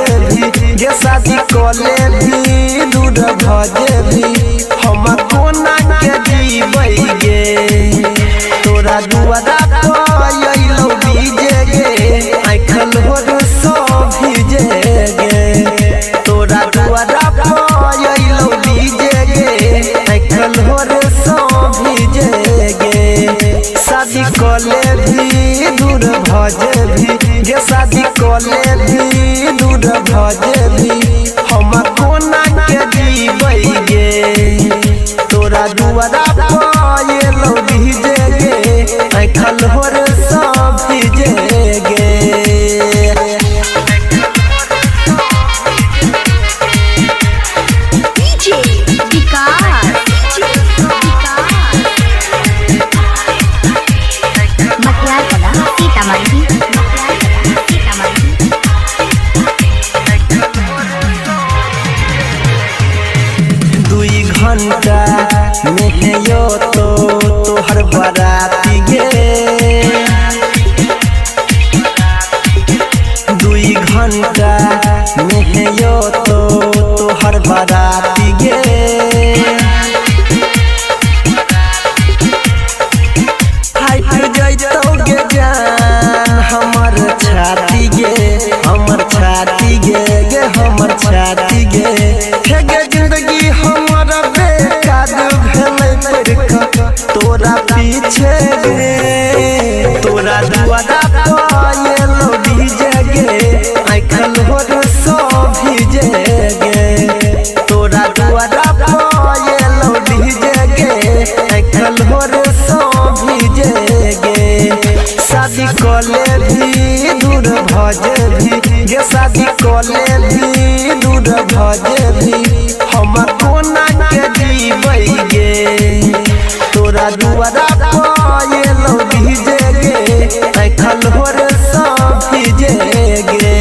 भजे भी गे शादी कले भी दूर भजे भी हम कोना के जीबै गे तोरा दुआरा पर अइलौ डीजे गे आँखल होर सब भीजे गे तोरा दुआरा पर अइलौ डीजे गे आँखल होर सब भीजे गे शादी कले भी दूर भजे भी गे शादी कले भी दूर भजे भी हम कोना के जीबै गे तोरा दुआरा पर अइलौ डीजे गे आँखल होर सब भीजे गे घंटा में यो तोहर बराती गे 2 घंटा में यो तोहर बराती गे हाइट जइतौ गे जान हमर छाती गे हमर छाती गे गे हमर छाती गे हे गे जिंदगी हमर तोरा पीछे गे तोरा दुआरा पर अइलौ डीजे गे आँखल होर सब भीजे गे तोरा दुआरा पर अइलौ डीजे गे आँखल होर सब भीजे गे शादी कले भी दूर भजे भी गे शादी कले भी दूर भजे भी हम कोना के जीबै गे तोरा दुआरा पर अइलौ डीजे गे आँखल होर सब भीजे गे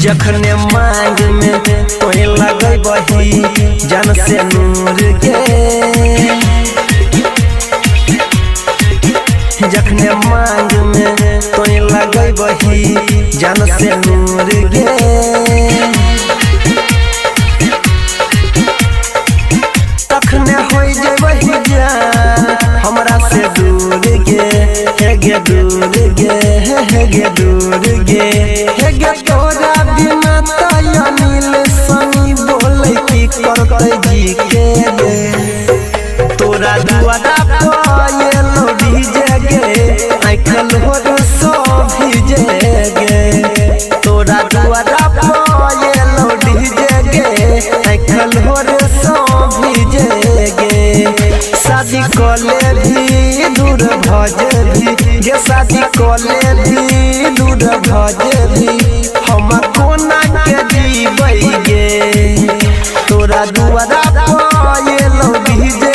जखने मांग में तोय लगै बही जन से नूर गे जखने मांग में तोय लगै बही जन से नूर गे तखने होई जेबही जान हमरा से दूर गे हे गे दूर गे हे गे दूर गे हे गे तोरा बिना तय नील सनी बोलै की करतै जी के गे तोरा दुआरा पर अइलौ डीजे गे आँखल होर सब भीजे गे तोरा दुआरा पर अइलौ डीजे गे आँखल होर सब भीजे गे शादी कले भी दूर भजे भी गे शादी कले भी दूर भजे भी हम कोना के जीबै गे तोरा दुआरा पर अइलौ डीजे